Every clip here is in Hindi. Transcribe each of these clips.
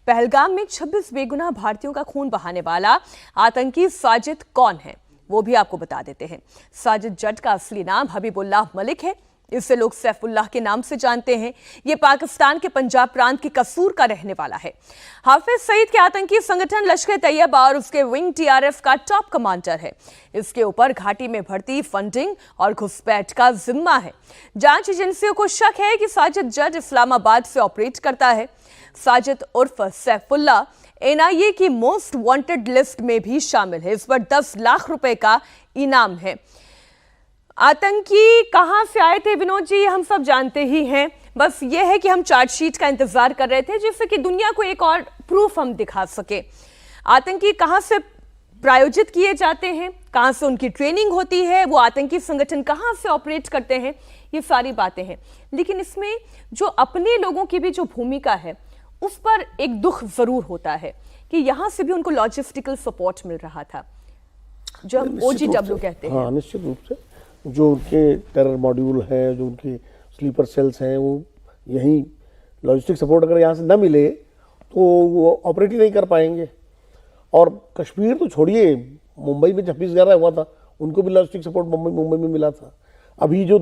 पहलगाम में 26 बेगुनाह भारतीयों का खून बहाने वाला आतंकी साजिद कौन है वो भी आपको बता देते हैं। साजिद जट का असली नाम हबीबुल्लाह मलिक है। इसे लोग सैफुल्लाह के नाम से जानते हैं। ये पाकिस्तान के पंजाब प्रांत के कसूर का रहने वाला है। हाफिज सईद के आतंकी संगठन लश्कर तैयबा और उसके विंग टीआरएफ का टॉप कमांडर है। इसके ऊपर घाटी में भर्ती, फंडिंग और घुसपैठ का जिम्मा है। जांच एजेंसियों को शक है कि साजिद जट इस्लामाबाद से ऑपरेट करता है। साजिद उर्फ सैफुल्लाह एनआईए की मोस्ट वांटेड लिस्ट में भी शामिल है। इस पर 10 लाख रुपए का इनाम है। आतंकी कहां से आए थे विनोद जी, हम सब जानते ही हैं। बस ये है कि हम चार्जशीट का इंतजार कर रहे थे जिससे कि दुनिया को एक और प्रूफ हम दिखा सके। आतंकी कहां से प्रायोजित किए जाते हैं, कहां से उनकी ट्रेनिंग होती है, वो आतंकी संगठन कहां से ऑपरेट करते हैं, ये सारी बातें हैं। लेकिन इसमें जो अपने लोगों की भी जो भूमिका है उस पर एक दुख जरूर होता है कि यहां से भी उनको लॉजिस्टिकल सपोर्ट मिल रहा था, जो हम OGW कहते हैं। हाँ, निश्चित रूप से जो उनके टेरर मॉड्यूल हैं, जो उनके स्लीपर सेल्स हैं, वो यहीं लॉजिस्टिक सपोर्ट अगर यहाँ से न मिले तो वो ऑपरेट ही नहीं कर पाएंगे। और कश्मीर तो छोड़िए, मुंबई में 26/11 हुआ था, उनको भी लॉजिस्टिक सपोर्ट मुंबई में मिला था। अभी जो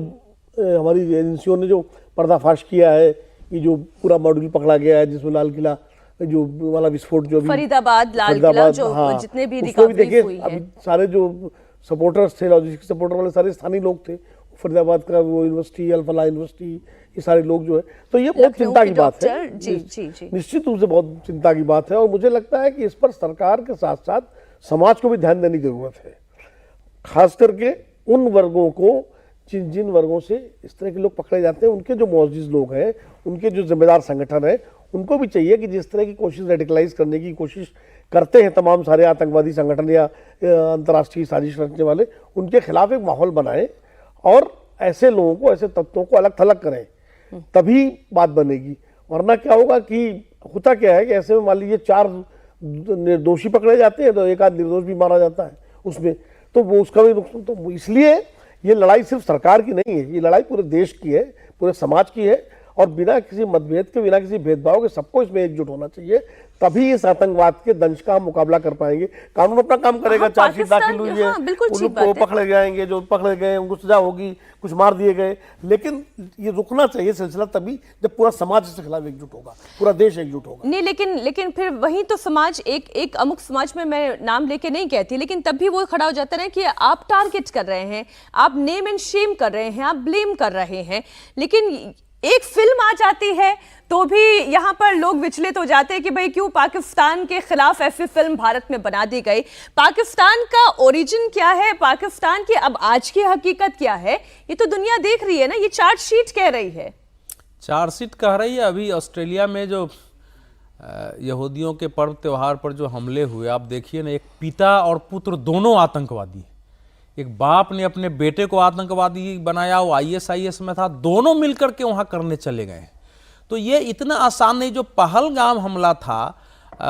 हमारी एजेंसियों ने जो पर्दाफाश किया है कि जो पूरा मॉड्यूल पकड़ा गया है जिसमें लाल किला जो वाला विस्फोट, जो फरीदाबाद, लाल किला, जो हाँ, जितने भी रिकवरी हुई है, अभी सारे जो सपोर्टर्स थे, लॉजिस्टिक सपोर्टर वाले सारे स्थानीय लोग थे। फरीदाबाद का वो यूनिवर्सिटी, अल-फलाह यूनिवर्सिटी, ये सारे लोग जो है, तो ये बहुत चिंता की बात है। जी जी जी, निश्चित रूप से बहुत चिंता की बात है। और मुझे लगता है कि इस पर सरकार के साथ साथ समाज को भी ध्यान देने की जरूरत है, खास करके उन वर्गों को जिन वर्गों से इस तरह के लोग पकड़े जाते हैं, उनके जो मौजूद लोग हैं, उनके जो जिम्मेदार संगठन है, उनको भी चाहिए कि जिस तरह की कोशिश रेडिकलाइज करने की कोशिश करते हैं तमाम सारे आतंकवादी संगठन या अंतर्राष्ट्रीय साजिश रचने वाले, उनके खिलाफ एक माहौल बनाएं और ऐसे लोगों को, ऐसे तत्वों को अलग थलग करें, तभी बात बनेगी। वरना क्या होगा कि होता क्या है कि ऐसे में मान लीजिए 4 निर्दोषी पकड़े जाते हैं तो एक आध निर्दोष भी मारा जाता है उसमें, तो वो उसका भी नुकसान। तो इसलिए ये लड़ाई सिर्फ सरकार की नहीं है, ये लड़ाई पूरे देश की है, पूरे समाज की है। और बिना किसी मतभेद के, बिना किसी भेदभाव के सबको इसमें एकजुट होना चाहिए, तभी इस आतंकवाद के दंश का हम मुकाबला कर पाएंगे। कानून अपना काम करेगा। चार्जशीट दाखिल हुई है, उन लोग को पकड़े जाएंगे, जो पकड़े गए उनको सजा होगी, कुछ मार दिए गए, लेकिन ये रुकना चाहिए सिलसिला तभी जब पूरा समाज इसके खिलाफ एकजुट होगा, पूरा देश एकजुट होगा। नहीं, लेकिन फिर वही तो समाज, एक अमुक समाज में मैं नाम लेके नहीं कहती, लेकिन तब भी वो खड़ा हो जाता है कि आप टारगेट कर रहे हैं, आप नेम एंड शेम कर रहे हैं, आप ब्लेम कर रहे हैं। लेकिन एक फिल्म आ जाती है तो भी यहाँ पर लोग विचलित हो जाते हैं कि भाई क्यों पाकिस्तान के खिलाफ ऐसी फिल्म भारत में बना दी गई। पाकिस्तान का ओरिजिन क्या है, पाकिस्तान की अब आज की हकीकत क्या है, ये तो दुनिया देख रही है ना। ये चार्जशीट कह रही है, चार्जशीट कह रही है। अभी ऑस्ट्रेलिया में जो यहूदियों के पर्व त्योहार पर जो हमले हुए, आप देखिए ना, एक पिता और पुत्र दोनों आतंकवादी। एक बाप ने अपने बेटे को आतंकवादी बनाया, वो ISIS में था, दोनों मिलकर के वहां करने चले गए। तो ये इतना आसान नहीं। जो पहलगाम हमला था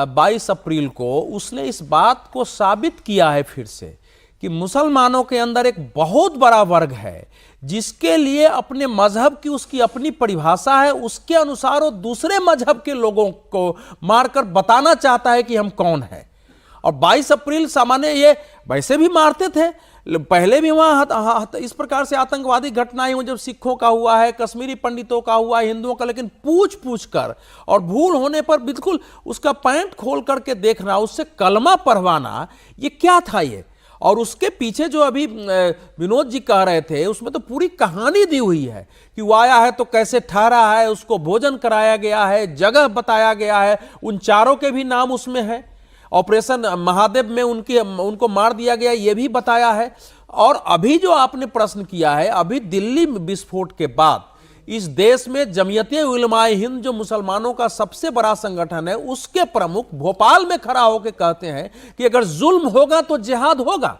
22 अप्रैल को, उसने इस बात को साबित किया है फिर से कि मुसलमानों के अंदर एक बहुत बड़ा वर्ग है जिसके लिए अपने मजहब की उसकी अपनी परिभाषा है, उसके अनुसार वो दूसरे मजहब के लोगों को मारकर बताना चाहता है कि हम कौन है। और 22 अप्रैल सामान्य ये वैसे भी मारते थे, पहले भी वहां इस प्रकार से आतंकवादी घटनाएं हुई, जब सिखों का हुआ है, कश्मीरी पंडितों का हुआ है, हिंदुओं का, लेकिन पूछ कर और भूल होने पर बिल्कुल उसका पैंट खोल करके देखना, उससे कलमा पढ़वाना, ये क्या था ये। और उसके पीछे जो अभी विनोद जी कह रहे थे, उसमें तो पूरी कहानी दी हुई है कि वो आया है तो कैसे ठहरा है, उसको भोजन कराया गया है, जगह बताया गया है, उन चारों के भी नाम उसमें है। ऑपरेशन महादेव में उनको मार दिया गया, यह भी बताया है। और अभी जो आपने प्रश्न किया है, अभी दिल्ली विस्फोट के बाद इस देश में जमीयत उलमाए हिंद, जो मुसलमानों का सबसे बड़ा संगठन है, उसके प्रमुख भोपाल में खड़ा होकर कहते हैं कि अगर जुल्म होगा तो जिहाद होगा।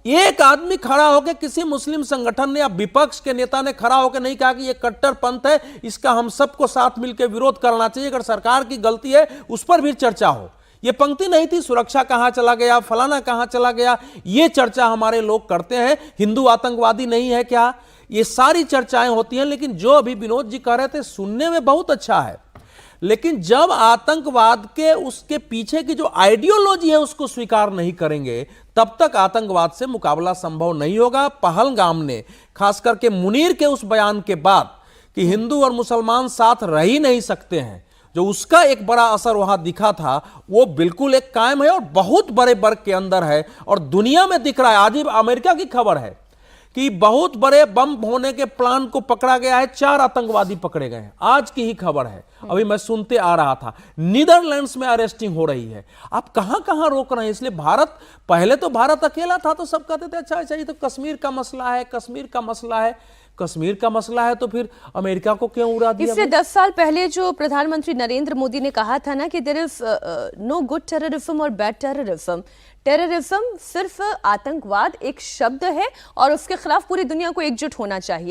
एक आदमी खड़ा होकर, किसी मुस्लिम संगठन ने या विपक्ष के नेता ने खड़ा होकर नहीं कहा कि यह कट्टरपंथ है, इसका हम सबको साथ मिलकर विरोध करना चाहिए, अगर सरकार की गलती है उस पर भी चर्चा हो। ये पंक्ति नहीं थी सुरक्षा कहां चला गया, फलाना कहां चला गया, ये चर्चा हमारे लोग करते हैं। हिंदू आतंकवादी नहीं है क्या, ये सारी चर्चाएं होती हैं। लेकिन जो अभी विनोद जी कह रहे थे सुनने में बहुत अच्छा है लेकिन जब आतंकवाद के उसके पीछे की जो आइडियोलॉजी है उसको स्वीकार नहीं करेंगे, तब तक आतंकवाद से मुकाबला संभव नहीं होगा। पहलगाम ने, खास करके मुनीर के उस बयान के बाद कि हिंदू और मुसलमान साथ रह ही नहीं सकते हैं, जो उसका एक बड़ा असर वहां दिखा था, वो बिल्कुल एक कायम है और बहुत बड़े वर्ग के अंदर है और दुनिया में दिख रहा है। आज ही अमेरिका की खबर है कि बहुत बड़े बम होने के प्लान को पकड़ा गया है, 4 आतंकवादी पकड़े गए हैं। आज की ही खबर है, अभी मैं सुनते आ रहा था। नीदरलैंड्स में अरेस्टिंग हो रही है। आप कहां कहां रोक रहे हैं? इसलिए भारत, पहले तो भारत अकेला था तो सब कहते थे अच्छा अच्छा ये तो कश्मीर का मसला है, कश्मीर का मसला है। कश्मीर का मसला है तो फिर अमेरिका को क्यों उड़ा दिया? इससे 10 साल पहले जो प्रधानमंत्री नरेंद्र मोदी ने कहा था ना कि there is no good terrorism और बैड टेररिज्म। टेररिज्म सिर्फ आतंकवाद एक शब्द है और उसके खिलाफ पूरी दुनिया को एकजुट होना चाहिए।